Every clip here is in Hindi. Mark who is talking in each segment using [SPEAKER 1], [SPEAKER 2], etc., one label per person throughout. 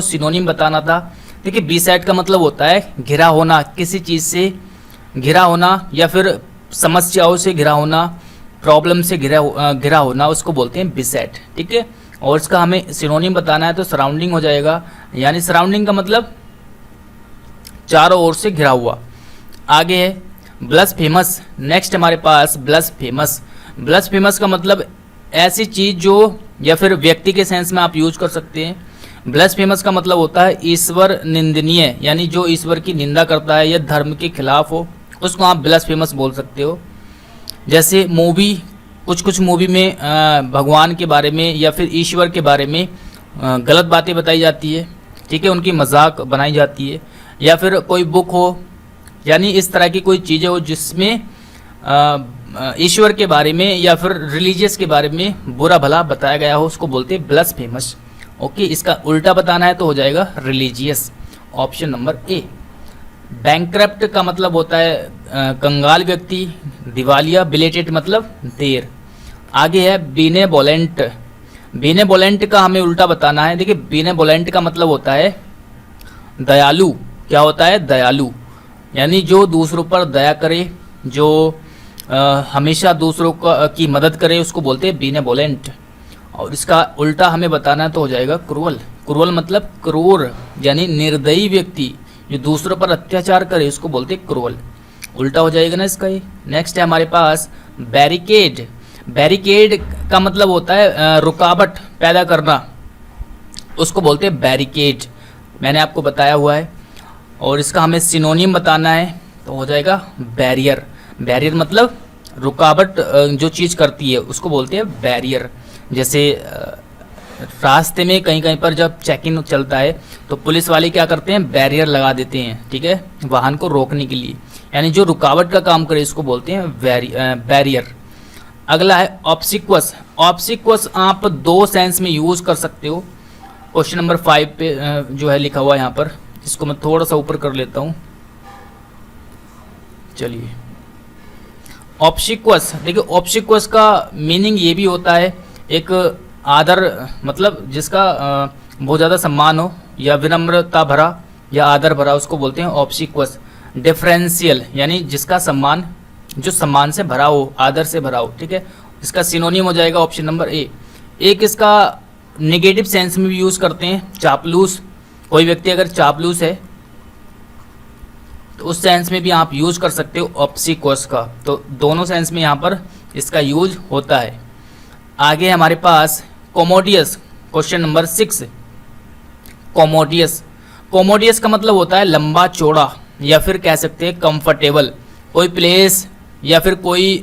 [SPEAKER 1] सिनोनिम बताना था। देखिए बीसाइड का मतलब होता है घिरा होना, किसी चीज़ से घिरा होना या फिर समस्याओं से घिरा होना, प्रॉब्लम से घिरा होना, उसको बोलते हैं बीसाइड। ठीक है, और इसका हमें सिनोनिम बताना है तो सराउंडिंग हो जाएगा, यानी सराउंडिंग का मतलब चारों ओर से घिरा हुआ। आगे है ब्लास्फेमस। नेक्स्ट हमारे पास ब्लास्फेमस। ब्लास्फेमस का मतलब ऐसी चीज़ जो, या फिर व्यक्ति के सेंस में आप यूज कर सकते हैं। ब्लास्फेमस का मतलब होता है ईश्वर निंदनीय, यानी जो ईश्वर की निंदा करता है या धर्म के खिलाफ हो, उसको आप ब्लास्फेमस बोल सकते हो। जैसे मूवी, कुछ मूवी में भगवान के बारे में या फिर ईश्वर के बारे में गलत बातें बताई जाती है। ठीक है, उनकी मजाक बनाई जाती है। या फिर कोई बुक हो, यानी इस तरह की कोई चीज़ें हो जिसमें ईश्वर के बारे में या फिर रिलीजियस के बारे में बुरा भला बताया गया हो, उसको बोलते हैं ब्लास्फेमस। ओके, इसका उल्टा बताना है तो हो जाएगा religious, option number A. Bankrupt का मतलब होता है कंगाल व्यक्ति, दिवालिया, बिलेटेड मतलब देर। आगे है बेनेवोलेंट। बेनेवोलेंट का हमें उल्टा बताना है। देखिए बेनेवोलेंट का मतलब होता है दयालु। क्या होता है? दयालु, यानी जो दूसरों पर दया करे, जो हमेशा दूसरों की मदद करे, उसको बोलते हैं बेनेवोलेंट। और इसका उल्टा हमें बताना है तो हो जाएगा क्रूअल। क्रूअल मतलब क्रूर, यानी निर्दयी व्यक्ति जो दूसरों पर अत्याचार करे, उसको बोलते हैं क्रूअल। उल्टा हो जाएगा ना इसका ये। नेक्स्ट है हमारे पास बैरिकेड। बैरिकेड का मतलब होता है रुकावट पैदा करना, उसको बोलते हैं बैरिकेड, मैंने आपको बताया हुआ है। और इसका हमें सिनोनिम बताना है तो हो जाएगा बैरियर। बैरियर मतलब रुकावट जो चीज़ करती है, उसको बोलते हैं बैरियर। जैसे रास्ते में कहीं कहीं पर जब चेकिंग चलता है तो पुलिस वाले क्या करते हैं? बैरियर लगा देते हैं, ठीक है, वाहन को रोकने के लिए, यानी जो रुकावट का काम करे, इसको बोलते हैं बैरियर। अगला है ऑब्सिक्वस। ऑब्सिक्वस आप दो सेंस में यूज कर सकते हो। क्वेश्चन नंबर 5 पे जो है लिखा हुआ है यहाँ पर, इसको मैं थोड़ा सा ऊपर कर लेता हूँ। चलिए, ऑब्सिक्वस। देखिए ऑब्सिक्वस का मीनिंग ये भी होता है एक आदर, मतलब जिसका बहुत ज़्यादा सम्मान हो या विनम्रता भरा या आदर भरा, उसको बोलते हैं ऑब्सिक्वस। डिफरेंशियल, यानी जिसका सम्मान, जो सम्मान से भरा हो, आदर से भरा हो। ठीक है, इसका सिनोनिम हो जाएगा ऑप्शन नंबर ए। एक इसका नेगेटिव सेंस में भी यूज करते हैं, चापलूस। कोई व्यक्ति अगर चापलूस है तो उस सेंस में भी आप यूज कर सकते हो ऑब्सिक्वस का। तो दोनों सेंस में यहाँ पर इसका यूज होता है। आगे हमारे पास कोमोडियस। Question number 6, कोमोडियस। कोमोडियस का मतलब होता है लंबा चौड़ा, या फिर कह सकते हैं कंफर्टेबल। कोई प्लेस या फिर कोई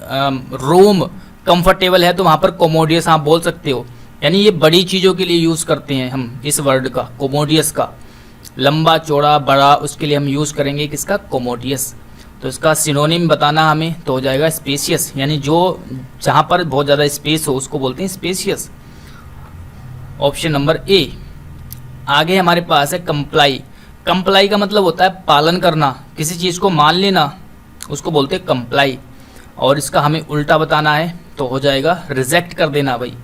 [SPEAKER 1] रूम कंफर्टेबल है तो वहाँ पर कोमोडियस आप बोल सकते हो। यानी ये बड़ी चीज़ों के लिए यूज़ करते हैं हम इस वर्ड का, कोमोडियस का। लंबा चौड़ा बड़ा, उसके लिए हम यूज़ करेंगे किसका? कोमोडियस। तो इसका सिनोनिम बताना हमें तो हो जाएगा स्पेशियस, यानी जो जहाँ पर बहुत ज़्यादा स्पेस हो उसको बोलते हैं स्पेशियस, ऑप्शन नंबर ए। आगे हमारे पास है कंप्लाई। कंप्लाई का मतलब होता है पालन करना, किसी चीज़ को मान लेना, उसको बोलते हैं कंप्लाई। और इसका हमें उल्टा बताना है तो हो जाएगा रिजेक्ट कर देना। भाई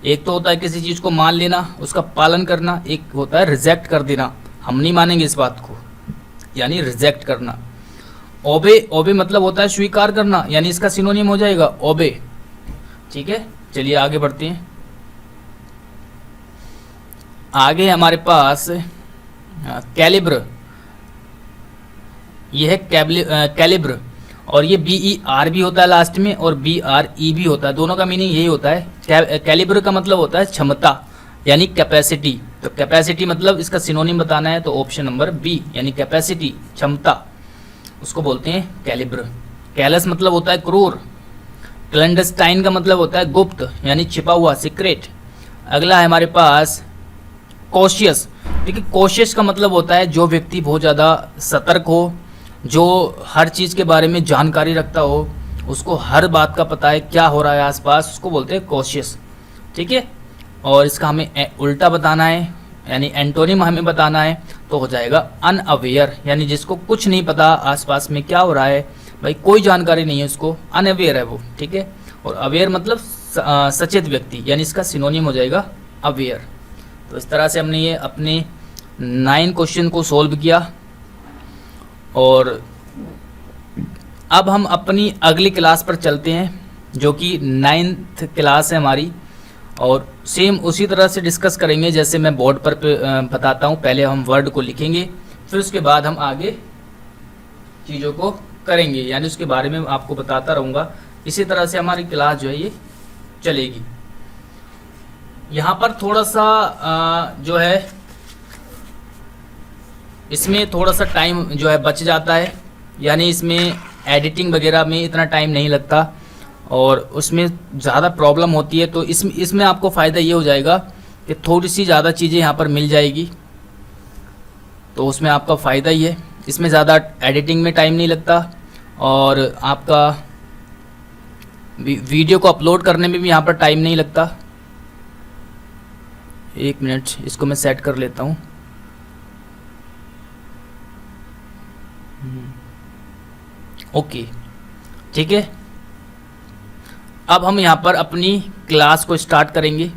[SPEAKER 1] एक तो होता है किसी चीज़ को मान लेना, उसका पालन करना, एक होता है रिजेक्ट कर देना, हम नहीं मानेंगे इस बात को, यानी रिजेक्ट करना। ओबे। ओबे मतलब होता है स्वीकार करना, यानी इसका सिनोनिम हो जाएगा ओबे। ठीक है, चलिए आगे बढ़ते हैं। आगे हमारे पास कैलिब्र। यह है कैलिब्र, और ये BER भी होता है लास्ट में और BRE भी होता है, दोनों का मीनिंग यही होता है। कैलिब्र का मतलब होता है क्षमता, यानी कैपेसिटी। तो कैपेसिटी मतलब इसका सिनोनिम बताना है तो ऑप्शन नंबर बी, यानी कैपेसिटी, क्षमता, उसको बोलते हैं कैलिब्र। कैलस मतलब होता है क्रूर। क्लैंडस्टाइन का मतलब होता है गुप्त, यानी छिपा हुआ, सीक्रेट। अगला है हमारे पास कॉशियस। देखिए कॉशियस का मतलब होता है जो व्यक्ति बहुत ज़्यादा सतर्क हो, जो हर चीज़ के बारे में जानकारी रखता हो, उसको हर बात का पता है क्या हो रहा है आसपास, उसको बोलते हैं कॉशियस। ठीक है, और इसका हमें उल्टा बताना है, यानी एंटोनिम हमें बताना है तो हो जाएगा अनअवेयर, यानी जिसको कुछ नहीं पता आसपास में क्या हो रहा है, भाई कोई जानकारी नहीं है उसको, अनअवेयर है वो। ठीक है, और अवेयर मतलब सचेत व्यक्ति, यानी इसका सिनोनिम हो जाएगा अवेयर। तो इस तरह से हमने ये अपने 9 क्वेश्चन को सॉल्व किया। और अब हम अपनी अगली क्लास पर चलते हैं, जो कि 9th क्लास है हमारी, और सेम उसी तरह से डिस्कस करेंगे जैसे मैं बोर्ड पर बताता हूँ। पहले हम वर्ड को लिखेंगे, फिर उसके बाद हम आगे चीज़ों को करेंगे, यानी उसके बारे में आपको बताता रहूँगा। इसी तरह से हमारी क्लास जो है ये चलेगी। यहाँ पर थोड़ा सा जो है इसमें थोड़ा सा टाइम जो है बच जाता है, यानी इसमें एडिटिंग वगैरह में इतना टाइम नहीं लगता और उसमें ज़्यादा प्रॉब्लम होती है। तो इसमें आपको फ़ायदा ये हो जाएगा कि थोड़ी सी ज़्यादा चीज़ें यहाँ पर मिल जाएगी, तो उसमें आपका फ़ायदा ही है। इसमें ज़्यादा एडिटिंग में टाइम नहीं लगता और आपका वीडियो को अपलोड करने में भी यहाँ पर टाइम नहीं लगता। 1 मिनट, इसको मैं सेट कर लेता हूँ। ओके, ठीक है। अब हम यहाँ पर अपनी क्लास को स्टार्ट करेंगे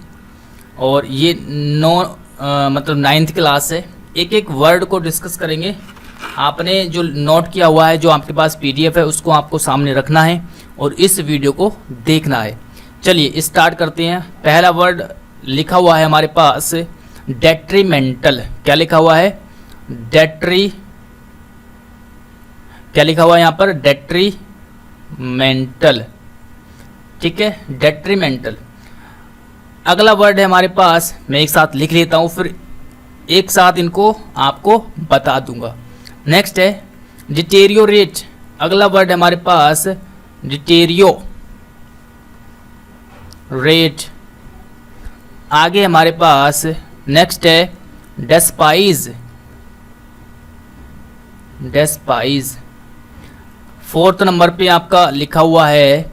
[SPEAKER 1] और ये मतलब 9th क्लास है। एक एक वर्ड को डिस्कस करेंगे। आपने जो नोट किया हुआ है, जो आपके पास PDF है, उसको आपको सामने रखना है और इस वीडियो को देखना है। चलिए स्टार्ट करते हैं। पहला वर्ड लिखा हुआ है हमारे पास डेट्रीमेंटल। क्या लिखा हुआ है? क्या लिखा हुआ है यहाँ पर? डेट्रीमेंटल। ठीक है, डेट्रीमेंटल। अगला वर्ड है हमारे पास, मैं एक साथ लिख लेता हूँ, फिर एक साथ इनको आपको बता दूंगा। नेक्स्ट है डिटेरियोरेट। अगला वर्ड है हमारे पास डिटेरियोरेट। आगे हमारे पास नेक्स्ट है डेस्पाइज। डेस्पाइज। 4th नंबर पे आपका लिखा हुआ है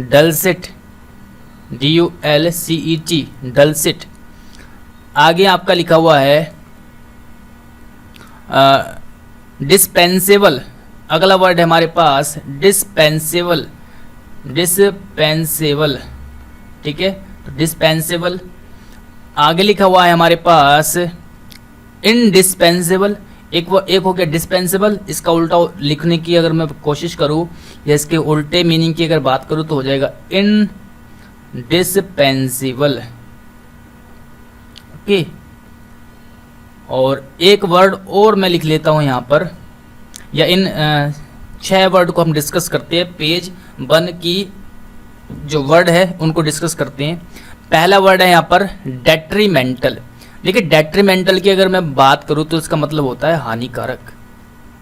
[SPEAKER 1] डलसेट। DULCET, डलसेट। आगे आपका लिखा हुआ है डिस्पेंसेबल। अगला वर्ड है हमारे पास डिस्पेंसेबल। डिस्पेंसेबल, ठीक है, तो डिस्पेंसेबल। आगे लिखा हुआ है हमारे पास इनडिस्पेंसेबल। एक हो गया डिस्पेंसेबल। इसका उल्टा लिखने की अगर मैं कोशिश करूं या इसके उल्टे मीनिंग की अगर बात करूं तो हो जाएगा इनडिस्पेंसेबल। ओके, और एक वर्ड और मैं लिख लेता हूं यहाँ पर, या इन 6 वर्ड को हम डिस्कस करते हैं। पेज 1 की जो वर्ड है उनको डिस्कस करते हैं। पहला वर्ड है यहाँ पर डेट्रीमेंटल। देखिए, डेट्रीमेंटल की अगर मैं बात करूँ तो इसका मतलब होता है हानिकारक।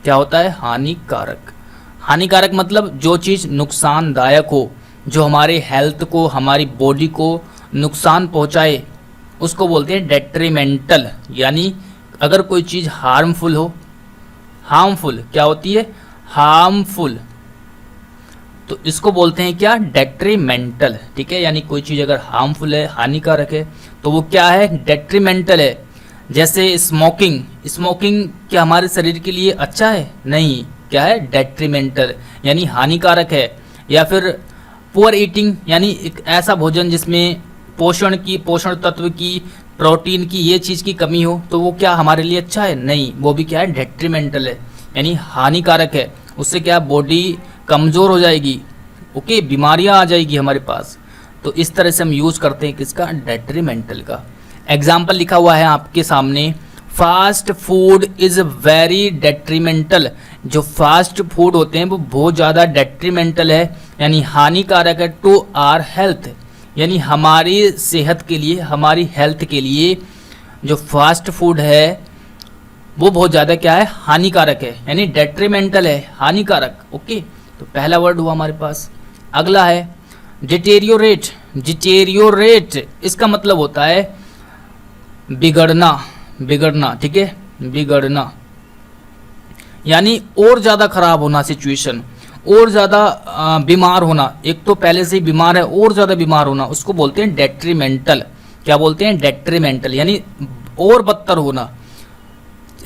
[SPEAKER 1] क्या होता है? हानिकारक। हानिकारक मतलब जो चीज़ नुकसानदायक हो, जो हमारे हेल्थ को, हमारी बॉडी को नुकसान पहुँचाए, उसको बोलते हैं डेट्रीमेंटल। यानी अगर कोई चीज़ हार्मफुल हो, हार्मफुल क्या होती है? हार्मफुल, तो इसको बोलते हैं क्या? डेट्रीमेंटल। ठीक है, यानी कोई चीज़ अगर हार्मफुल है, हानिकारक है, तो वो क्या है? डेट्रीमेंटल है। जैसे स्मोकिंग। स्मोकिंग क्या हमारे शरीर के लिए अच्छा है? नहीं। क्या है? डेट्रीमेंटल, यानी हानिकारक है। या फिर पुअर ईटिंग, यानी एक ऐसा भोजन जिसमें पोषण तत्व की, प्रोटीन की, ये चीज़ की कमी हो, तो वो क्या हमारे लिए अच्छा है? नहीं, वो भी क्या है? डेट्रीमेंटल है, यानी हानिकारक है। उससे क्या बॉडी कमज़ोर हो जाएगी। ओके, बीमारियां आ जाएगी हमारे पास। तो इस तरह से हम यूज़ करते हैं किसका? डेट्रीमेंटल का। एग्जाम्पल लिखा हुआ है आपके सामने, fast food is very detrimental. जो फास्ट फूड होते हैं वो बहुत ज़्यादा डेट्रीमेंटल है, यानी हानिकारक है टू आवर हेल्थ। यानी हमारी सेहत के लिए, हमारी हेल्थ के लिए जो फास्ट फूड है वो बहुत ज़्यादा क्या है? हानिकारक है, यानी डेट्रीमेंटल है, हानिकारक। ओके, तो पहला वर्ड हुआ हमारे पास। अगला है डिटेरियोरेट। डिटेरियोरेट इसका मतलब होता है बिगड़ना। बिगड़ना, ठीक है, बिगड़ना, यानी और ज़्यादा खराब होना सिचुएशन, और ज़्यादा बीमार होना। एक तो पहले से ही बीमार है, और ज़्यादा बीमार होना, उसको बोलते हैं डेट्रीमेंटल। क्या बोलते हैं? डेट्रीमेंटल, यानी और बदतर होना।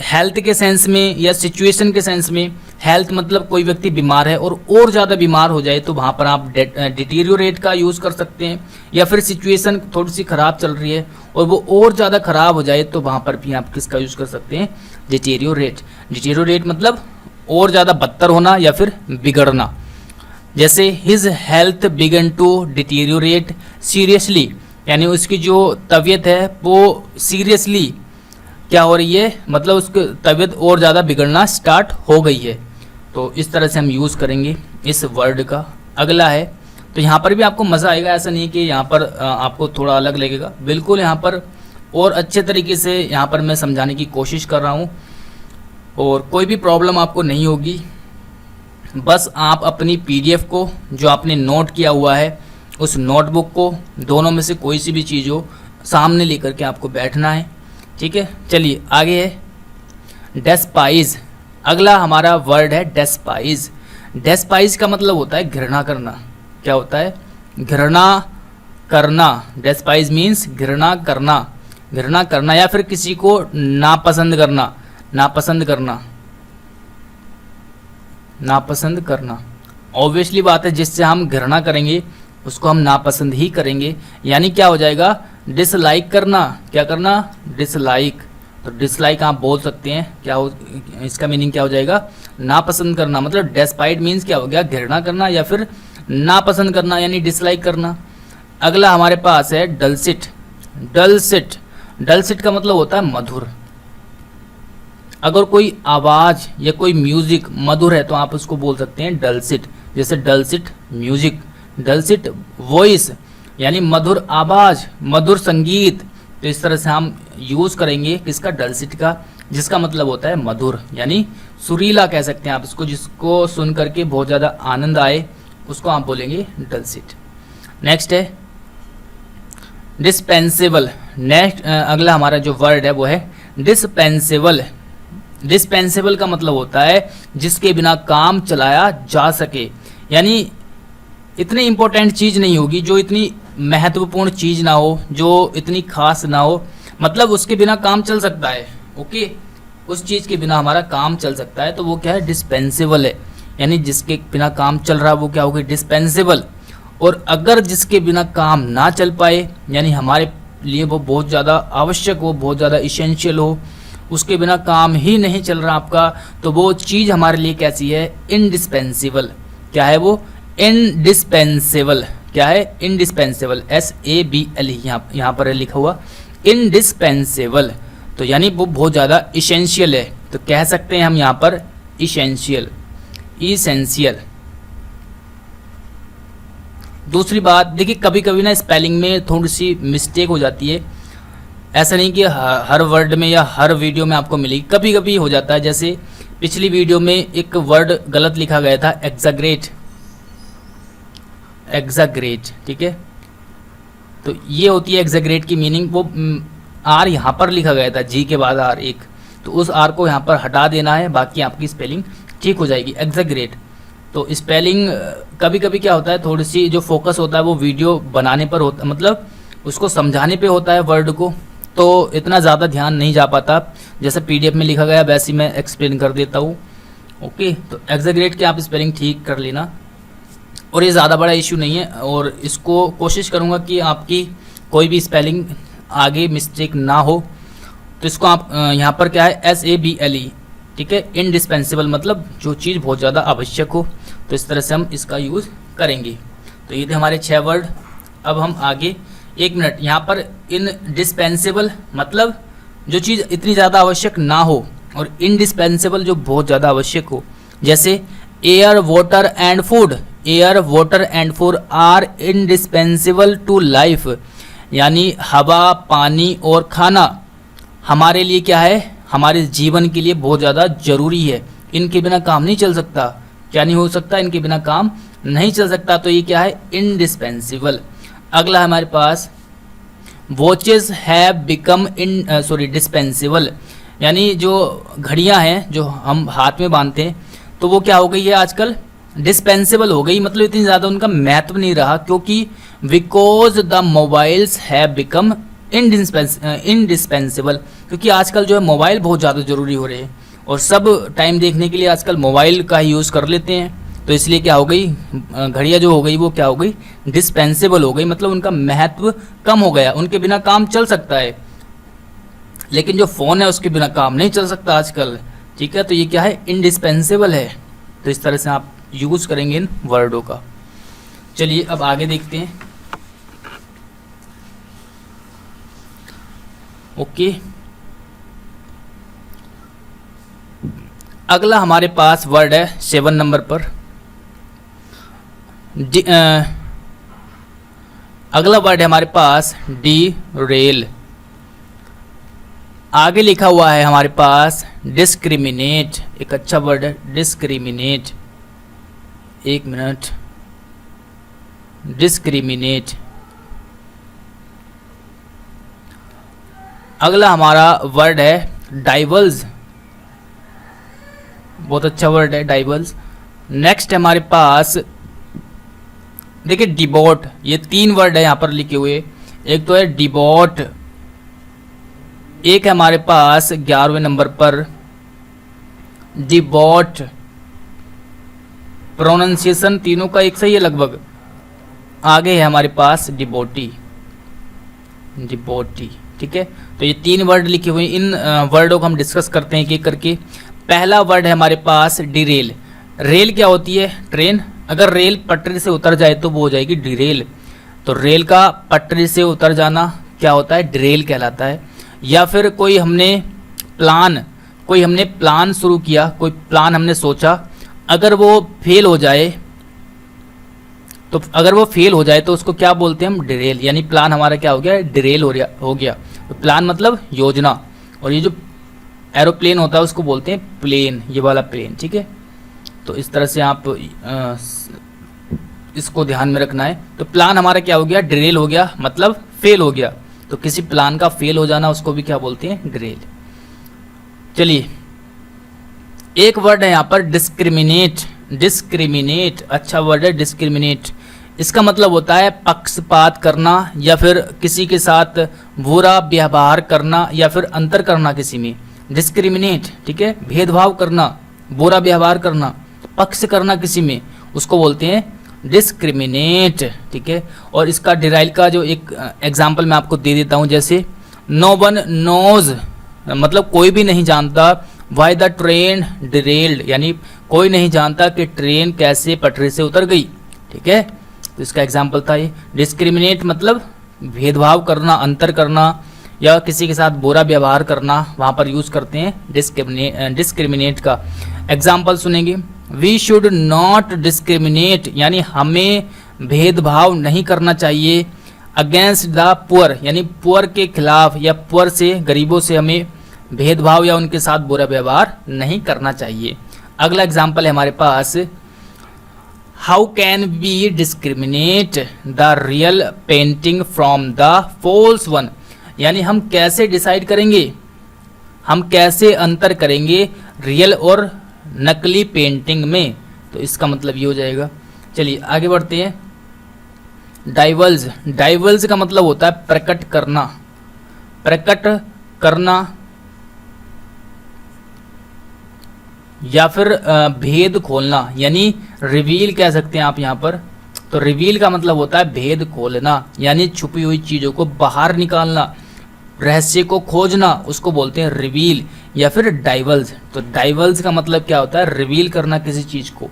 [SPEAKER 1] हेल्थ के सेंस में या सिचुएशन के सेंस में, हेल्थ मतलब कोई व्यक्ति बीमार है और ज़्यादा बीमार हो जाए तो वहाँ पर आप डिटीरियोरेट का यूज़ कर सकते हैं, या फिर सिचुएशन थोड़ी सी ख़राब चल रही है और वो और ज़्यादा ख़राब हो जाए तो वहाँ पर भी आप किसका यूज़ कर सकते हैं, डिटीरियोरेट। डिटीरियोरेट मतलब और ज़्यादा बदतर होना या फिर बिगड़ना। जैसे his health begin to deteriorate seriously, यानी उसकी जो तबीयत है वो सीरियसली क्या हो रही है, मतलब उसकी तबीयत और ज़्यादा बिगड़ना स्टार्ट हो गई है। तो इस तरह से हम यूज़ करेंगे इस वर्ड का। अगला है, तो यहाँ पर भी आपको मज़ा आएगा, ऐसा नहीं कि यहाँ पर आपको थोड़ा अलग लगेगा, बिल्कुल यहाँ पर और अच्छे तरीके से यहाँ पर मैं समझाने की कोशिश कर रहा हूँ और कोई भी प्रॉब्लम आपको नहीं होगी। बस आप अपनी PDF को जो आपने नोट किया हुआ है उस नोटबुक को, दोनों में से कोई सी भी चीज़ हो, सामने लेकर के आपको बैठना है, ठीक है। चलिए आगे है डेस्पाइज। अगला हमारा वर्ड है डेस्पाइज। डेस्पाइज का मतलब होता है घृणा करना। क्या होता है? घृणा करना। डेस्पाइज मीन्स घृणा करना, घृणा करना या फिर किसी को नापसंद करना, नापसंद करना, नापसंद करना। ऑब्वियसली बात है, जिससे हम घृणा करेंगे उसको हम नापसंद ही करेंगे, यानी क्या हो जाएगा, डिसलाइक करना। क्या करना? डिसलाइक। तो डिसलाइक आप बोल सकते हैं, क्या हो इसका मीनिंग क्या हो जाएगा, नापसंद करना। मतलब डेस्पाइट मीन्स क्या हो गया, घृणा करना या फिर नापसंद करना, यानी डिसलाइक करना। अगला हमारे पास है डलसिट। डलसिट, डलसिट का मतलब होता है मधुर। अगर कोई आवाज़ या कोई म्यूजिक मधुर है तो आप उसको बोल सकते हैं डलसिट। जैसे डलसिट म्यूजिक, डलसिट वॉइस, यानी मधुर आवाज़, मधुर संगीत। तो इस तरह से हम यूज़ करेंगे किसका, डलसिट का, जिसका मतलब होता है मधुर, यानी सुरीला कह सकते हैं आप इसको, जिसको सुन करके बहुत ज़्यादा आनंद आए उसको आप बोलेंगे डलसिट। नेक्स्ट है डिस्पेंसेबल। नेक्स्ट अगला हमारा जो वर्ड है वो है डिस्पेंसेबल। डिस्पेंसेबल का मतलब होता है जिसके बिना काम चलाया जा सके, यानी इतनी इम्पोर्टेंट चीज़ नहीं होगी, जो इतनी महत्वपूर्ण चीज़ ना हो, जो इतनी खास ना हो, मतलब उसके बिना काम चल सकता है। ओके, उस चीज़ के बिना हमारा काम चल सकता है, तो वो क्या है, डिस्पेंसेबल है। यानी जिसके बिना काम चल रहा है वो क्या होगी, डिस्पेंसेबल। और अगर जिसके बिना काम ना चल पाए, यानी हमारे लिए वो बहुत ज़्यादा आवश्यक हो, बहुत ज़्यादा इसेंशियल हो, उसके बिना काम ही नहीं चल रहा आपका, तो वो चीज़ हमारे लिए कैसी है, इनडिस्पेंसेबल। क्या है वो, इनडिस्पेंसेबल। क्या है, इनडिस्पेंसेबल, SABLE यहाँ पर है लिखा हुआ, इनडिस्पेंसेबल। तो यानी वो बहुत ज़्यादा इसेंशियल है, तो कह सकते हैं हम यहाँ पर इसेंशियल, इसेंशियल। दूसरी बात देखिए, कभी कभी ना स्पेलिंग में थोड़ी सी मिस्टेक हो जाती है। ऐसा नहीं कि हर वर्ड में या हर वीडियो में आपको मिलेगी, कभी कभी हो जाता है। जैसे पिछली वीडियो में एक वर्ड गलत लिखा गया था, एग्जाग्रेट, एग्जाग्रेट, ठीक है। तो ये होती है एग्जाग्रेट की मीनिंग, वो आर यहाँ पर लिखा गया था, जी के बाद आर एक, तो उस आर को यहाँ पर हटा देना है, बाकी आपकी स्पेलिंग ठीक हो जाएगी, एग्जाग्रेट। तो स्पेलिंग कभी कभी क्या होता है, थोड़ी सी जो फोकस होता है वो वीडियो बनाने पर होता, मतलब उसको समझाने पे होता है वर्ड को, तो इतना ज़्यादा ध्यान नहीं जा पाता। जैसे PDF में लिखा गया वैसे ही मैं एक्सप्लेन कर देता हूँ। ओके, तो एग्जाग्रेट की आप स्पेलिंग ठीक कर लेना, और ये ज़्यादा बड़ा इशू नहीं है, और इसको कोशिश करूँगा कि आपकी कोई भी स्पेलिंग आगे मिस्टेक ना हो। तो इसको आप यहाँ पर क्या है, SABLE, ठीक है, इनडिस्पेंसेबल, मतलब जो चीज़ बहुत ज़्यादा आवश्यक हो। तो इस तरह से हम इसका यूज़ करेंगे। तो ये थे हमारे 6 वर्ड। अब हम आगे, एक मिनट, यहाँ पर इनडिस्पेंसेबल मतलब जो चीज़ इतनी ज़्यादा आवश्यक ना हो, और इनडिस्पेंसेबल जो बहुत ज़्यादा आवश्यक हो। जैसे air, water and food. Air, water and food are indispensable to life, यानी हवा, पानी और खाना हमारे लिए क्या है, हमारे जीवन के लिए बहुत ज़्यादा ज़रूरी है। इनके बिना काम नहीं चल सकता। क्या नहीं हो सकता, इनके बिना काम नहीं चल सकता। तो ये क्या है, इनडिस्पेंसेबल। अगला हमारे पास वॉचेस हैव बिकम डिस्पेंसेबल, यानी जो घड़ियां हैं जो हम हाथ में बांधते हैं, तो वो क्या हो गई है आजकल, डिस्पेंसेबल हो गई, मतलब इतनी ज़्यादा उनका महत्व नहीं रहा, क्योंकि because the mobiles have become indispensable, क्योंकि आजकल जो है मोबाइल बहुत ज़्यादा ज़रूरी हो रहे हैं और सब टाइम देखने के लिए आजकल मोबाइल का ही यूज़ कर लेते हैं, तो इसलिए क्या हो गई, घड़ियाँ जो हो गई वो क्या हो गई, डिस्पेंसेबल हो गई, मतलब उनका महत्व कम हो गया, उनके बिना काम चल सकता है, लेकिन जो फ़ोन है उसके बिना काम नहीं चल सकता आजकल, ठीक है। तो ये क्या है, इंडिस्पेंसेबल है। तो इस तरह से आप यूज़ करेंगे इन वर्डों का। चलिए अब आगे देखते हैं। ओके, अगला हमारे पास वर्ड है 7 नंबर पर। अगला वर्ड है हमारे पास डी रेल। आगे लिखा हुआ है हमारे पास डिस्क्रिमिनेट, एक अच्छा वर्ड है डिस्क्रिमिनेट, एक मिनट, डिस्क्रिमिनेट। अगला हमारा वर्ड है डाइवल्स, बहुत अच्छा वर्ड है डाइवल्स। नेक्स्ट है हमारे पास, देखिए डिबोट, ये 3 वर्ड है यहाँ पर लिखे हुए, एक तो है डिबोट, एक है हमारे पास 11वें नंबर पर डिबोट, प्रोनाउंसिएशन तीनों का एक सही है लगभग। आगे है हमारे पास डिबोटी, डिबोटी, ठीक है। तो ये 3 वर्ड लिखे हुए, इन वर्डों को हम डिस्कस करते हैं एक एक करके। पहला वर्ड है हमारे पास डिरेल। रेल क्या होती है, ट्रेन, अगर रेल पटरी से उतर जाए तो वो हो जाएगी डिरेल। तो रेल का पटरी से उतर जाना क्या होता है, डिरेल कहलाता है। या फिर कोई हमने प्लान शुरू किया, कोई प्लान हमने सोचा, अगर वो फेल हो जाए तो उसको क्या बोलते हैं हम, डिरेल, यानी प्लान हमारा क्या हो गया, डिरेल हो गया। तो प्लान मतलब योजना, और ये जो एरोप्लेन होता है उसको बोलते हैं प्लेन, ये वाला प्लेन, ठीक है। तो इस तरह से आप इसको ध्यान में रखना है। तो प्लान हमारा क्या हो गया, डिरेल हो गया, मतलब फेल हो गया। तो किसी प्लान का फेल हो जाना उसको भी क्या बोलते हैं, डिरेल। चलिए एक वर्ड है यहाँ पर डिस्क्रिमिनेट। डिस्क्रिमिनेट अच्छा वर्ड है डिस्क्रिमिनेट। इसका मतलब होता है पक्षपात करना, या फिर किसी के साथ बुरा व्यवहार करना, या फिर अंतर करना किसी में, डिस्क्रिमिनेट, ठीक है। भेदभाव करना, बुरा व्यवहार करना, पक्ष करना किसी में, उसको बोलते हैं डिस्क्रिमिनेट, ठीक है। और इसका डिराइव का जो एक एग्जाम्पल मैं आपको दे देता हूँ, जैसे नो वन नोज, मतलब कोई भी नहीं जानता, वाई द ट्रेन डिरेल्ड, यानी कोई नहीं जानता कि ट्रेन कैसे पटरी से उतर गई, ठीक है। तो इसका एग्जाम्पल था ये। डिस्क्रिमिनेट मतलब भेदभाव करना, अंतर करना, या किसी के साथ बुरा व्यवहार करना, वहाँ पर यूज़ करते हैं डिस्क्रिमिनेट का। एग्जाम्पल सुनेंगे, वी शुड नॉट डिस्क्रिमिनेट, यानी हमें भेदभाव नहीं करना चाहिए। अगेंस्ट द पुअर, यानी पुअर के खिलाफ, या पुअर से, गरीबों से हमें भेदभाव या उनके साथ बुरा व्यवहार नहीं करना चाहिए। अगला एग्जाम्पल है हमारे पास, how can we discriminate the real painting from the false one, यानी हम कैसे डिसाइड करेंगे, हम कैसे अंतर करेंगे रियल और नकली पेंटिंग में। तो इसका मतलब ये हो जाएगा। चलिए आगे बढ़ते हैं। डाइवल्स, डाइवल्स का मतलब होता है प्रकट करना, प्रकट करना, या फिर भेद खोलना, यानी रिवील कह सकते हैं आप यहाँ पर। तो रिवील का मतलब होता है भेद खोलना, यानी छुपी हुई चीज़ों को बाहर निकालना, रहस्य को खोजना, उसको बोलते हैं रिवील या फिर डाइवल्स। तो डाइवल्स का मतलब क्या होता है, रिवील करना किसी चीज़ को,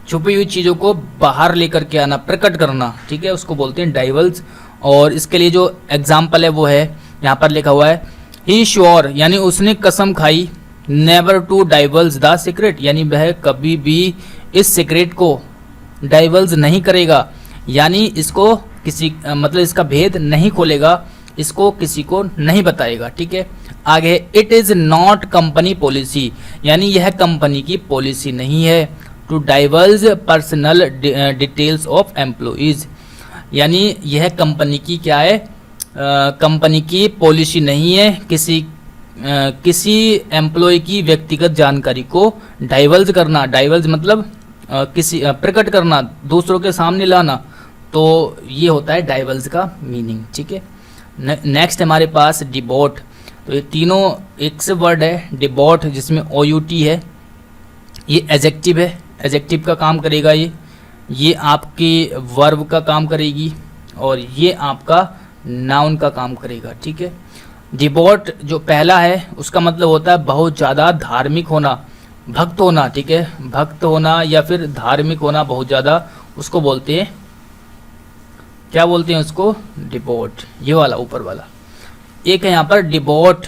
[SPEAKER 1] छुपी हुई चीज़ों को बाहर लेकर के आना, प्रकट करना, ठीक है, उसको बोलते हैं डाइवल्स। और इसके लिए जो एग्जाम्पल है वो है यहाँ पर लिखा हुआ है, ही श्योर, यानी उसने कसम खाई, नेवर टू डाइवल्स द सीक्रेट, यानी वह कभी भी इस सीक्रेट को डाइवल्स नहीं करेगा, यानी इसको किसी मतलब इसका भेद नहीं खोलेगा, इसको किसी को नहीं बताएगा, ठीक है। आगे, it is not company policy, यानी यह कंपनी की पॉलिसी नहीं है, to divulge personal details of employees, यानी यह कंपनी की क्या है, कंपनी की पॉलिसी नहीं है किसी एम्प्लॉय की व्यक्तिगत जानकारी को डाइवल्स करना। डाइवल्स मतलब किसी प्रकट करना, दूसरों के सामने लाना, तो ये होता है डाइवल्स का मीनिंग, ठीक है। नेक्स्ट हमारे पास डिबोट। तो ये तीनों एक से वर्ड है, डिबोट जिसमें OUT है, ये एडजेक्टिव है, एडजेक्टिव का काम करेगा, ये आपके वर्ब का काम करेगी और ये आपका नाउन का काम करेगा। ठीक है, डिबोट जो पहला है उसका मतलब होता है बहुत ज़्यादा धार्मिक होना, भक्त होना। ठीक है, भक्त होना या फिर धार्मिक होना बहुत ज़्यादा, उसको बोलते हैं, क्या बोलते हैं उसको, डिबोट। ये वाला ऊपर वाला एक है यहाँ पर डिबोट,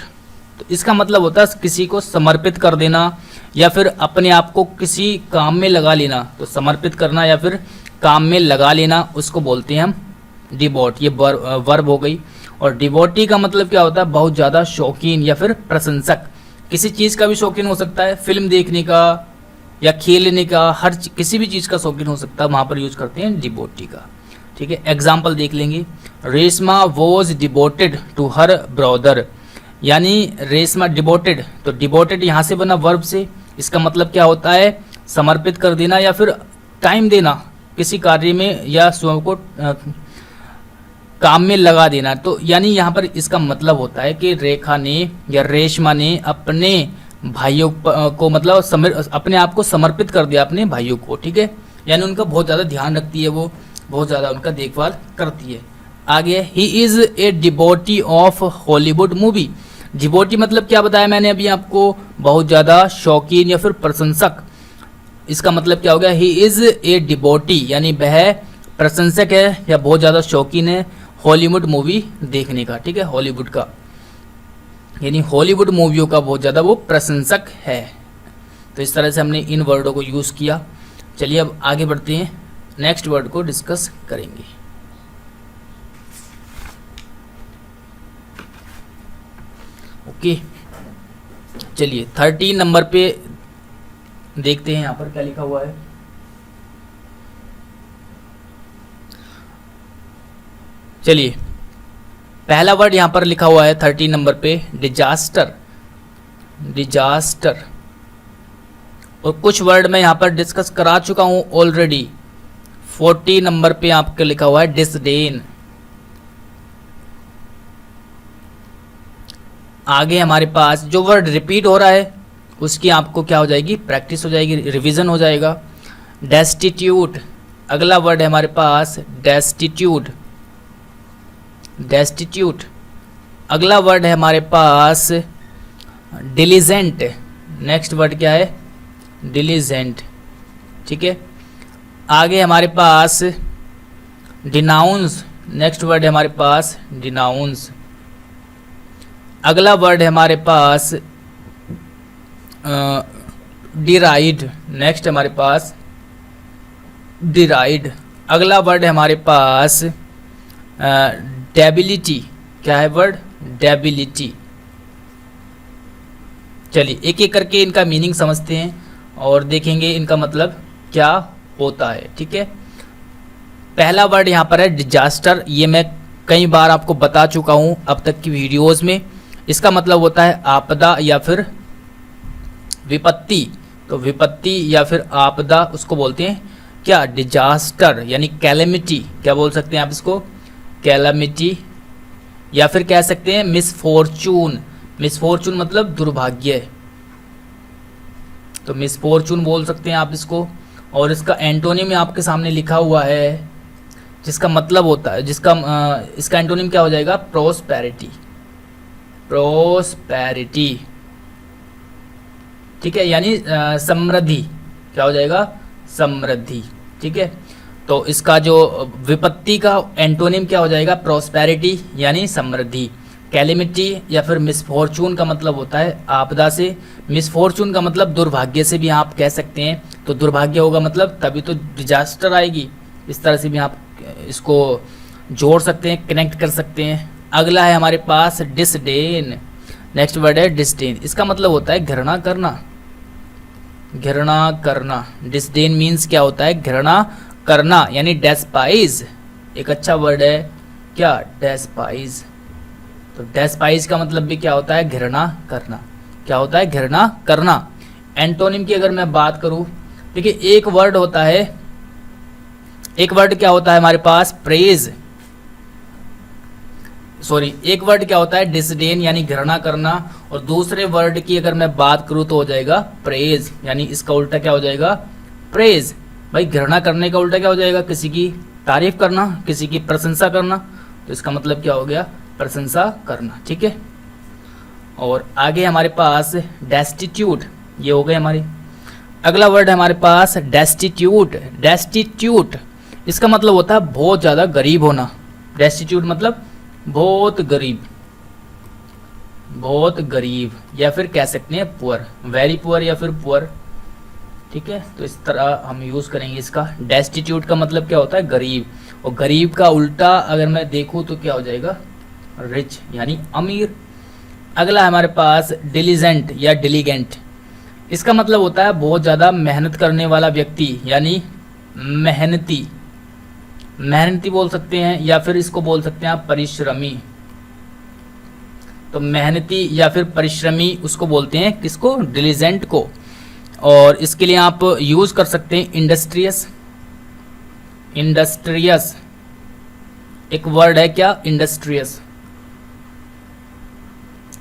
[SPEAKER 1] तो इसका मतलब होता है किसी को समर्पित कर देना या फिर अपने आप को किसी काम में लगा लेना। तो समर्पित करना या फिर काम में लगा लेना, उसको बोलते हैं हम डिबोट। ये वर्ब हो गई। और डिबोटी का मतलब क्या होता है, बहुत ज़्यादा शौकीन या फिर प्रशंसक, किसी चीज़ का भी शौकीन हो सकता है, फिल्म देखने का या खेलने का, हर किसी भी चीज़ का शौकीन हो सकता है, वहाँ पर यूज करते हैं डिबोटी का। ठीक है, एग्जाम्पल देख लेंगे। रेशमा वॉज डिबोटेड टू हर ब्रदर, यानी रेशमा डिबोटेड, तो डिबोटेड यहाँ से बना वर्ब से, इसका मतलब क्या होता है, समर्पित कर देना या फिर टाइम देना किसी कार्य में या स्वयं को काम में लगा देना। तो यानी यहाँ पर इसका मतलब होता है कि रेखा ने या रेशमा ने अपने भाइयों को मतलब अपने आप को समर्पित कर दिया अपने भाइयों को। ठीक है, यानी उनका बहुत ज़्यादा ध्यान रखती है, वो बहुत ज़्यादा उनका देखभाल करती है। आगे, ही इज़ ए डिबोटी ऑफ हॉलीवुड मूवी। डिबोटी मतलब क्या बताया मैंने अभी आपको, बहुत ज़्यादा शौकीन या फिर प्रशंसक। इसका मतलब क्या हो गया, ही इज़ ए डिबोटी यानी वह प्रशंसक है या बहुत ज़्यादा शौकीन है हॉलीवुड मूवी देखने का। ठीक है, हॉलीवुड का यानी हॉलीवुड मूवियों का बहुत ज़्यादा वो प्रशंसक है। तो इस तरह से हमने इन वर्डों को यूज़ किया। चलिए अब आगे बढ़ते हैं, नेक्स्ट वर्ड को डिस्कस करेंगे। ओके, चलिए 13 नंबर पे देखते हैं यहाँ पर क्या लिखा हुआ है। चलिए, पहला वर्ड यहाँ पर लिखा हुआ है 13 नंबर पे, डिजास्टर। डिजास्टर, और कुछ वर्ड मैं यहाँ पर डिस्कस करा चुका हूँ ऑलरेडी। 40 नंबर पे आपके लिखा हुआ है डिसडेन। आगे हमारे पास जो वर्ड रिपीट हो रहा है उसकी आपको क्या हो जाएगी, प्रैक्टिस हो जाएगी, रिवीजन हो जाएगा। डेस्टिट्यूट, अगला वर्ड है हमारे पास डेस्टिट्यूट। डेस्टिट्यूट, अगला वर्ड है हमारे पास डिलीजेंट। नेक्स्ट वर्ड क्या है, डिलीजेंट। ठीक है, आगे हमारे पास डिनाउंस। नेक्स्ट वर्ड है हमारे पास डिनाउंस। अगला वर्ड है हमारे पास डिराइड। नेक्स्ट हमारे पास डिराइड। अगला वर्ड है हमारे पास डेबिलिटी। क्या है वर्ड, डेबिलिटी। चलिए एक एक करके इनका मीनिंग समझते हैं और देखेंगे इनका मतलब क्या होता है। ठीक है, पहला वर्ड यहाँ पर है डिजास्टर। ये मैं कई बार आपको बता चुका हूँ अब तक की वीडियोस में। इसका मतलब होता है आपदा या फिर विपत्ति। तो विपत्ति या फिर आपदा उसको बोलते हैं क्या, डिजास्टर, यानी कैलेमिटी। क्या बोल सकते हैं आप इसको, कैलेमिटी, या फिर कह सकते हैं मिसफॉर्चून। मिसफॉर्चून मतलब दुर्भाग्य, तो मिसफॉर्चून बोल सकते हैं आप इसको। और इसका एंटोनिम में आपके सामने लिखा हुआ है, जिसका मतलब होता है इसका एंटोनिम क्या हो जाएगा, प्रोस्पेरिटी। प्रोस्पेरिटी, ठीक है, यानी समृद्धि। क्या हो जाएगा, समृद्धि। ठीक है, तो इसका जो विपत्ति का एंटोनिम क्या हो जाएगा, प्रोस्पेरिटी यानी समृद्धि। कैलेमिटी या फिर मिसफॉर्चून का मतलब होता है आपदा से। मिसफॉर्चून का मतलब दुर्भाग्य से भी आप कह सकते हैं। तो दुर्भाग्य होगा मतलब तभी तो डिजास्टर आएगी। इस तरह से भी आप इसको जोड़ सकते हैं, कनेक्ट कर सकते हैं। अगला है हमारे पास डिसडेन। नेक्स्ट वर्ड है डिसडेन। इसका मतलब होता है घृणा करना। घृणा करना, डिसडेन मीन्स क्या होता है, घृणा करना, यानी डेस्पाइज। एक अच्छा वर्ड है क्या, डेस्पाइज। तो डेस्पाइज का मतलब भी क्या होता है, घृणा करना। क्या होता है, घृणा करना। एंटोनिम की अगर मैं बात करूं, देखिए एक वर्ड होता है, एक वर्ड क्या होता है हमारे पास, प्रेज। सॉरी, एक वर्ड क्या होता है डिसडेन यानी घृणा करना, और दूसरे वर्ड की अगर मैं बात करूं तो हो जाएगा प्रेज, यानी इसका उल्टा क्या हो जाएगा प्रेज। भाई घृणा करने का उल्टा क्या हो जाएगा, किसी की तारीफ करना, किसी की प्रशंसा करना, तो इसका मतलब क्या हो गया प्रशंसा करना। ठीक है, और आगे हमारे पास डेस्टिट्यूट, ये हो गए हमारे। अगला वर्ड है हमारे पास डेस्टिट्यूट। डेस्टिट्यूट इसका मतलब होता है बहुत ज़्यादा गरीब होना। डेस्टिट्यूट मतलब बहुत गरीब, बहुत गरीब, या फिर कह सकते हैं पुअर, वेरी पुअर या फिर पुअर। ठीक है, तो इस तरह हम यूज़ करेंगे इसका। डेस्टिट्यूट का मतलब क्या होता है गरीब, और गरीब का उल्टा अगर मैं देखूँ तो क्या हो जाएगा रिच यानी अमीर। अगला है हमारे पास डिलीजेंट या डिलीगेंट। इसका मतलब होता है बहुत ज़्यादा मेहनत करने वाला व्यक्ति, यानी मेहनती, मेहनती बोल सकते हैं, या फिर इसको बोल सकते हैं आप परिश्रमी। तो मेहनती या फिर परिश्रमी उसको बोलते हैं, किसको डिलीजेंट को। और इसके लिए आप यूज कर सकते हैं इंडस्ट्रियस। इंडस्ट्रियस एक वर्ड है क्या इंडस्ट्रियस,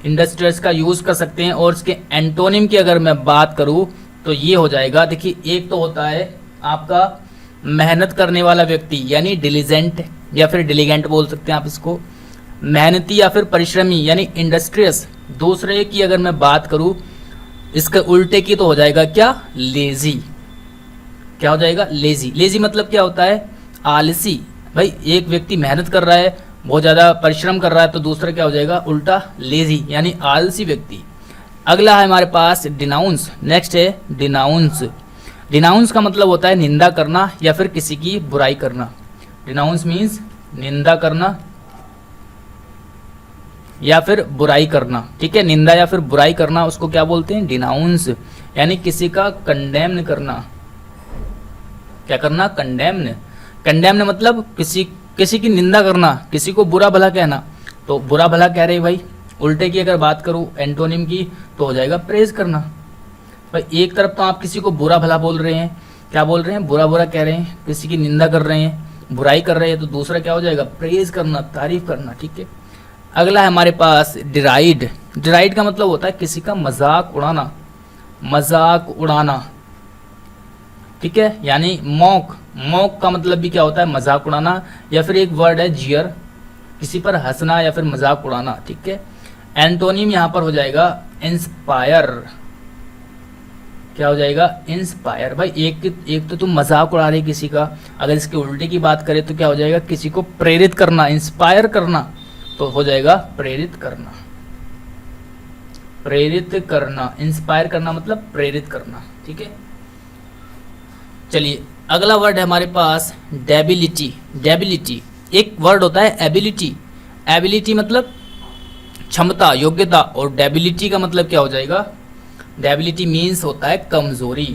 [SPEAKER 1] इंडस्ट्रियस का यूज कर सकते हैं। और इसके एंटोनिम की अगर मैं बात करूं तो ये हो जाएगा, देखिए एक तो होता है आपका मेहनत करने वाला व्यक्ति यानी डिलीजेंट या फिर डिलीगेंट बोल सकते हैं आप इसको, मेहनती या फिर परिश्रमी यानी इंडस्ट्रियस। दूसरे की अगर मैं बात करूं इसके उल्टे की तो हो जाएगा क्या लेजी। क्या हो जाएगा लेजी। लेजी मतलब क्या होता है आलसी। भाई एक व्यक्ति मेहनत कर रहा है, बहुत ज़्यादा परिश्रम कर रहा है, तो दूसरा क्या हो जाएगा उल्टा लेजी यानी आलसी व्यक्ति। अगला है हमारे पास डिनाउंस। नेक्स्ट है डिनाउंस। डिनाउंस का मतलब होता है निंदा करना या फिर किसी की बुराई करना। डिनाउंस मीन्स निंदा करना या फिर बुराई करना। ठीक है, निंदा या फिर बुराई करना उसको क्या बोलते हैं डिनाउंस, यानी किसी का कंडेम्न करना। क्या करना कंडेम्न। कंडेम्न मतलब किसी की निंदा करना, किसी को बुरा भला कहना। तो बुरा भला कह रहे भाई, उल्टे की अगर बात करूं एंटोनिम की तो हो जाएगा प्रेज करना। भाई एक तरफ तो आप किसी को बुरा भला बोल रहे हैं, क्या बोल रहे हैं बुरा बुरा कह रहे हैं, किसी की निंदा कर रहे हैं, बुराई कर रहे हैं, तो दूसरा क्या हो जाएगा प्रेज करना, तारीफ करना। ठीक है, अगला है हमारे पास डिराइड। डिराइड का मतलब होता है किसी का मजाक उड़ाना, मजाक उड़ाना। ठीक है, यानी मॉक। मॉक का मतलब भी क्या होता है मजाक उड़ाना, या फिर एक वर्ड है जियर, किसी पर हंसना या फिर मजाक उड़ाना। ठीक है, एंटोनिम यहां पर हो जाएगा इंस्पायर। क्या हो जाएगा इंस्पायर। भाई एक तो तुम मजाक उड़ा रहे किसी का, अगर इसके उल्टे की बात करें तो क्या हो जाएगा किसी को प्रेरित करना, इंस्पायर करना, तो हो जाएगा प्रेरित करना। प्रेरित करना, इंस्पायर करना मतलब प्रेरित करना। ठीक है, चलिए अगला वर्ड है हमारे पास डेबिलिटी। डेबिलिटी एक वर्ड होता है एबिलिटी। एबिलिटी मतलब क्षमता, योग्यता, और डेबिलिटी का मतलब क्या हो जाएगा डेबिलिटी मीन्स होता है कमजोरी।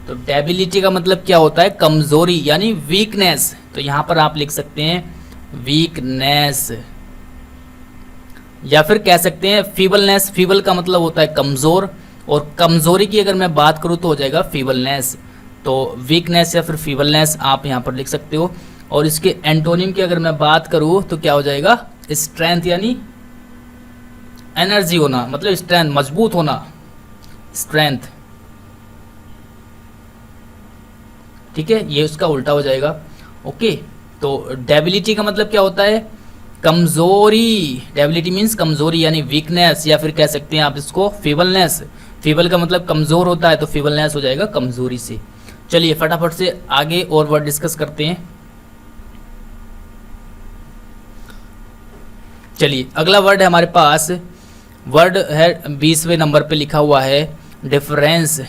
[SPEAKER 1] तो डेबिलिटी का मतलब क्या होता है कमजोरी यानी वीकनेस। तो यहां पर आप लिख सकते हैं वीकनेस, या फिर कह सकते हैं फीबलनेस। फीबल का मतलब होता है कमजोर, और कमजोरी की अगर मैं बात करूं तो हो जाएगा फीबलनेस। तो वीकनेस या फिर फीबलनेस आप यहां पर लिख सकते हो। और इसके एंटोनिम की अगर मैं बात करूं तो क्या हो जाएगा स्ट्रेंथ, यानी एनर्जी होना, मतलब स्ट्रेंथ मजबूत होना, स्ट्रेंथ। ठीक है, ये उसका उल्टा हो जाएगा। ओके, तो डेबिलिटी का मतलब क्या होता है कमजोरी। डेबिलिटी मीन्स कमजोरी यानी वीकनेस, या फिर कह सकते हैं आप इसको फीबलनेस। फीबल का मतलब कमजोर होता है, तो फीबलनेस हो जाएगा कमजोरी से। चलिए फटाफट से आगे और वर्ड डिस्कस करते हैं। चलिए अगला वर्ड है हमारे पास, वर्ड है 20वें नंबर पे लिखा हुआ है डिफरेंस।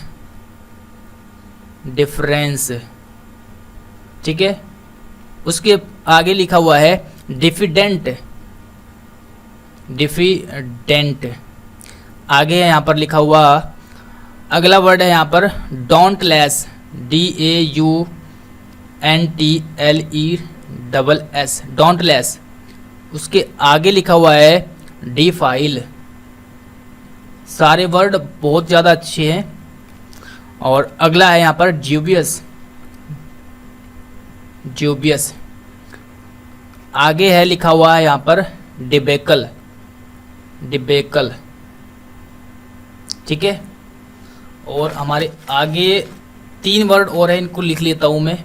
[SPEAKER 1] डिफरेंस, ठीक है, उसके आगे लिखा हुआ है डिफिडेंट। डिफिडेंट आगे है यहाँ पर लिखा हुआ। अगला वर्ड है यहाँ पर डोंटलेस। DAUNTLESS, डोंटलेस। उसके आगे लिखा हुआ है डिफाइल। सारे वर्ड बहुत ज़्यादा अच्छे हैं। और अगला है यहाँ पर ड्यूबियस। ड्यूबियस आगे है लिखा हुआ है यहाँ पर डिबेकल, डिबेकल, ठीक है। और हमारे आगे 3 वर्ड और है, इनको लिख लेता हूँ मैं।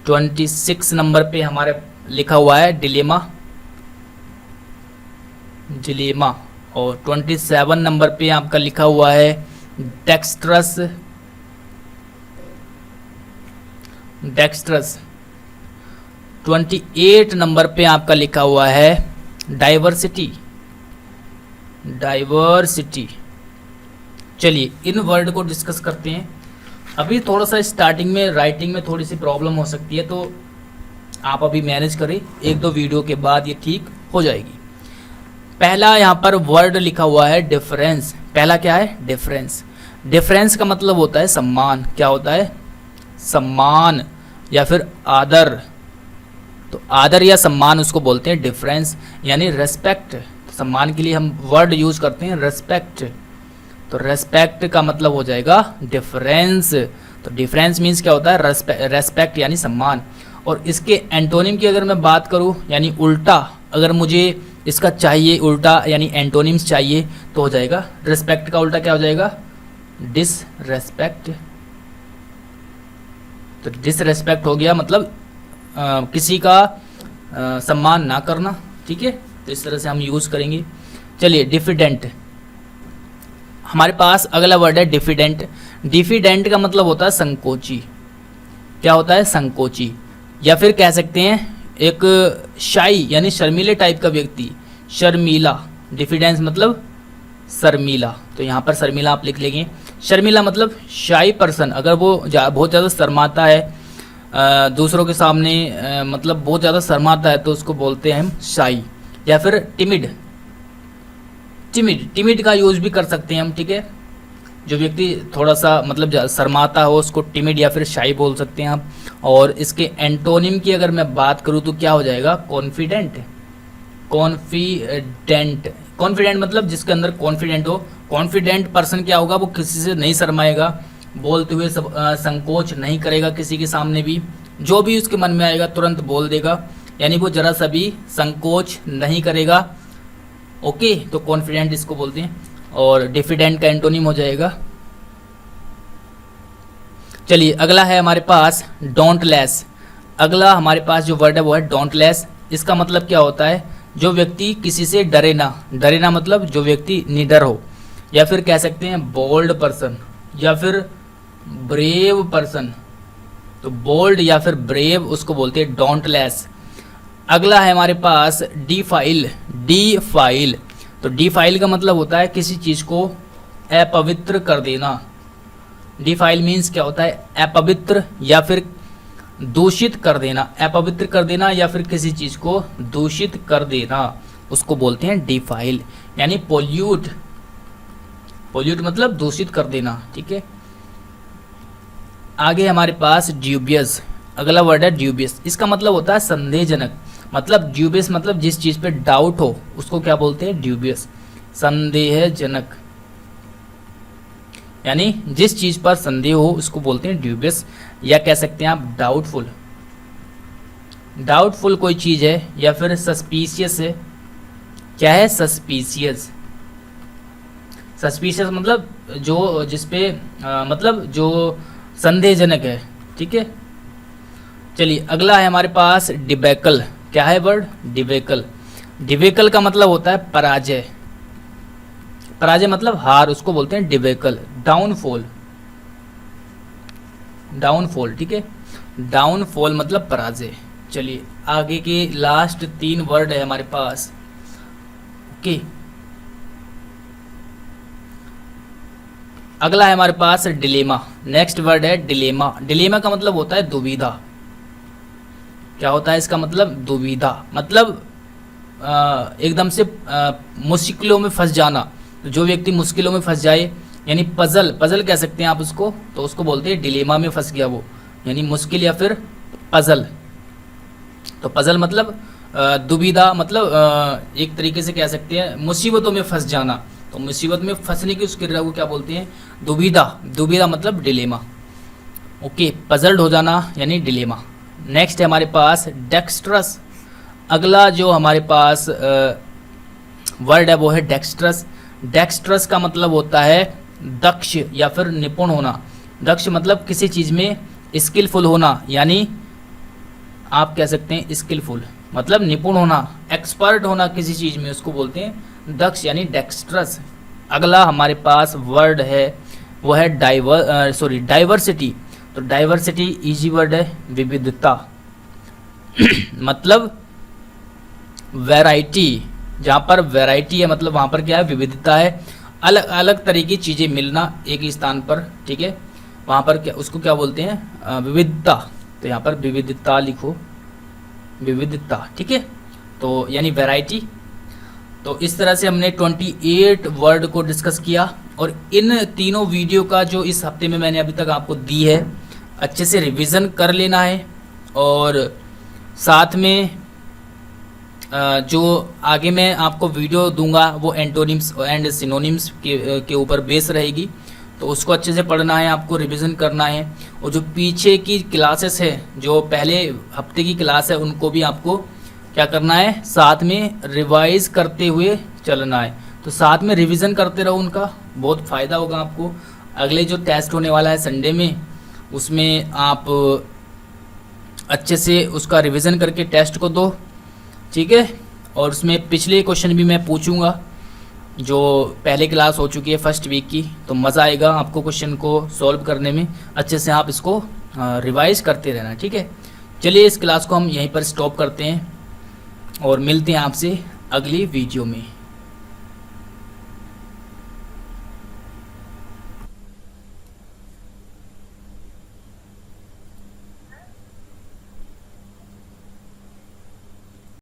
[SPEAKER 1] 26 नंबर पे हमारे लिखा हुआ है डिलेमा, डिलेमा। और 27 नंबर पे आपका लिखा हुआ है डेक्स्ट्रस, डेक्स्ट्रस। 28 नंबर पे आपका लिखा हुआ है डाइवर्सिटी, डाइवर्सिटी। चलिए इन वर्ड को डिस्कस करते हैं। अभी थोड़ा सा स्टार्टिंग में राइटिंग में थोड़ी सी प्रॉब्लम हो सकती है, तो आप अभी मैनेज करें, 1-2 वीडियो के बाद ये ठीक हो जाएगी। पहला यहाँ पर वर्ड लिखा हुआ है डिफरेंस। पहला क्या है? डिफरेंस। डिफरेंस का मतलब होता है सम्मान। क्या होता है? सम्मान या फिर आदर। तो आदर या सम्मान उसको बोलते हैं डिफरेंस, यानी रेस्पेक्ट। सम्मान के लिए हम वर्ड यूज करते हैं रेस्पेक्ट। तो रेस्पेक्ट का मतलब हो जाएगा डिफरेंस। तो डिफरेंस मीन्स क्या होता है? रेस्पेक्ट यानी सम्मान। और इसके एंटोनिम की अगर मैं बात करूं, यानी उल्टा, अगर मुझे इसका चाहिए उल्टा यानी एंटोनिम्स चाहिए, तो हो जाएगा रेस्पेक्ट का उल्टा क्या हो जाएगा? डिसरेस्पेक्ट। तो डिसरेस्पेक्ट हो गया मतलब किसी का सम्मान ना करना, ठीक है। तो इस तरह से हम यूज करेंगे। चलिए डिफिडेंट, हमारे पास अगला वर्ड है डिफिडेंट। डिफिडेंट का मतलब होता है संकोची। क्या होता है? संकोची। या फिर कह सकते हैं एक शाई यानी शर्मीले टाइप का व्यक्ति, शर्मीला। डिफिडेंस मतलब शर्मीला, तो यहाँ पर शर्मीला आप लिख लेंगे। शर्मीला मतलब शाई पर्सन, अगर वो बहुत ज़्यादा शर्माता है दूसरों के सामने, मतलब बहुत ज़्यादा शर्माता है, तो उसको बोलते हैं हम शाई। या फिर टिमिड, टिमिड, टिमिड का यूज भी कर सकते हैं हम, ठीक है। जो व्यक्ति थोड़ा सा मतलब शर्माता हो उसको टिमिड या फिर शाई बोल सकते हैं आप। और इसके एंटोनिम की अगर मैं बात करूँ तो क्या हो जाएगा? Confident, confident. कॉन्फिडेंट मतलब जिसके अंदर कॉन्फिडेंट हो। कॉन्फिडेंट पर्सन क्या होगा? वो किसी से नहीं शर्माएगा, बोलते हुए संकोच नहीं करेगा किसी के सामने भी, जो भी उसके मन में आएगा तुरंत बोल देगा, यानी वो जरा सा भी संकोच नहीं करेगा। ओके, तो कॉन्फिडेंट इसको बोलते हैं। और डिफिडेंट का एंटोनिम हो जाएगा। चलिए अगला है हमारे पास डोंटलेस। अगला हमारे पास जो वर्ड है वो है डोंटलेस। इसका मतलब क्या होता है? जो व्यक्ति किसी से डरे ना। डरे ना मतलब जो व्यक्ति निडर हो, या फिर कह सकते हैं बोल्ड पर्सन या फिर ब्रेव पर्सन। तो बोल्ड या फिर ब्रेव उसको बोलते हैं डोंटलेस। अगला है हमारे पास डिफाइल। डिफाइल, तो डिफाइल का मतलब होता है किसी चीज को अपवित्र कर देना। डिफाइल मीन्स क्या होता है? अपवित्र या फिर दूषित कर देना। अपवित्र कर देना या फिर किसी चीज को दूषित कर देना, उसको बोलते हैं डिफाइल, यानी पोल्यूट। पोल्यूट मतलब दूषित कर देना, ठीक है। आगे हमारे पास ड्यूबियस। अगला वर्ड है ड्यूबियस। इसका मतलब होता है संदेहजनक। मतलब ड्यूबियस मतलब जिस चीज पे डाउट हो उसको क्या बोलते हैं? ड्यूबियस, संदेहजनक। यानी जिस चीज पर संदेह हो उसको बोलते हैं ड्यूबियस, या कह सकते हैं आप डाउटफुल। डाउटफुल कोई चीज है, या फिर सस्पिशियस है। क्या है? सस्पिशियस। सस्पिशियस मतलब जो जिसपे मतलब जो संदेहजनक है, ठीक है। चलिए अगला है हमारे पास डिबेकल। क्या है वर्ड? डिबेकल। डिबेकल का मतलब होता है पराजय। पराजय मतलब हार, उसको बोलते हैं डिबेकल। डाउनफॉल, डाउनफॉल, ठीक है। डाउनफॉल मतलब पराजय। चलिए आगे के लास्ट 3 वर्ड है हमारे पास। ओके, अगला है हमारे पास डिलेमा। नेक्स्ट वर्ड है डिलेमा। डिलेमा का मतलब होता है दुविधा। क्या होता है इसका मतलब? दुविधा मतलब एकदम से मुश्किलों में फंस जाना। तो जो व्यक्ति मुश्किलों में फंस जाए, यानी पजल, पजल कह सकते हैं आप उसको, तो उसको बोलते हैं डिलेमा में फंस गया वो, यानी मुश्किल या फिर पजल। तो पजल मतलब दुविधा, मतलब एक तरीके से कह सकते हैं मुसीबतों में फंस जाना। तो मुसीबत में फंसने की उस क्रिया को क्या बोलते हैं? दुविधा। दुविधा मतलब डिलेमा। ओके, पजल्ड हो जाना यानी डिलेमा। नेक्स्ट है हमारे पास डेक्स्ट्रस। अगला जो हमारे पास वर्ड है वो है डेक्स्ट्रस। डेक्स्ट्रस का मतलब होता है दक्ष या फिर निपुण होना। दक्ष मतलब किसी चीज़ में स्किलफुल होना, यानी आप कह सकते हैं स्किलफुल मतलब निपुण होना, एक्सपर्ट होना किसी चीज़ में, उसको बोलते हैं दक्ष यानी डेक्स्ट्रस। अगला हमारे पास वर्ड है वो है डाइवर्सिटी। तो डाइवर्सिटी इजी वर्ड है, विविधता मतलब वैरायटी। जहाँ पर वैरायटी है मतलब वहाँ पर क्या है, विविधता है, अलग अलग तरह की चीज़ें मिलना एक ही स्थान पर, ठीक है। वहाँ पर क्या, उसको क्या बोलते हैं, विविधता। तो यहाँ पर विविधता लिखो, विविधता, ठीक है। तो यानी वैरायटी। तो इस तरह से हमने 28 वर्ड को डिस्कस किया, और इन तीनों वीडियो का जो इस हफ्ते में मैंने अभी तक आपको दी है, अच्छे से रिवीजन कर लेना है। और साथ में जो आगे मैं आपको वीडियो दूंगा वो एंटोनिम्स एंड सिनोनिम्स के ऊपर बेस रहेगी, तो उसको अच्छे से पढ़ना है, आपको रिवीजन करना है। और जो पीछे की क्लासेस है, जो पहले हफ्ते की क्लास है, उनको भी आपको क्या करना है, साथ में रिवाइज करते हुए चलना है। तो साथ में रिवीजन करते रहो, उनका बहुत फ़ायदा होगा आपको। अगले जो टेस्ट होने वाला है संडे में, उसमें आप अच्छे से उसका रिवीजन करके टेस्ट को दो, ठीक है। और उसमें पिछले क्वेश्चन भी मैं पूछूंगा जो पहले क्लास हो चुकी है फर्स्ट वीक की, तो मज़ा आएगा आपको क्वेश्चन को सॉल्व करने में। अच्छे से आप इसको रिवाइज करते रहना, ठीक है। चलिए इस क्लास को हम यहीं पर स्टॉप करते हैं और मिलते हैं आपसे अगली वीडियो में।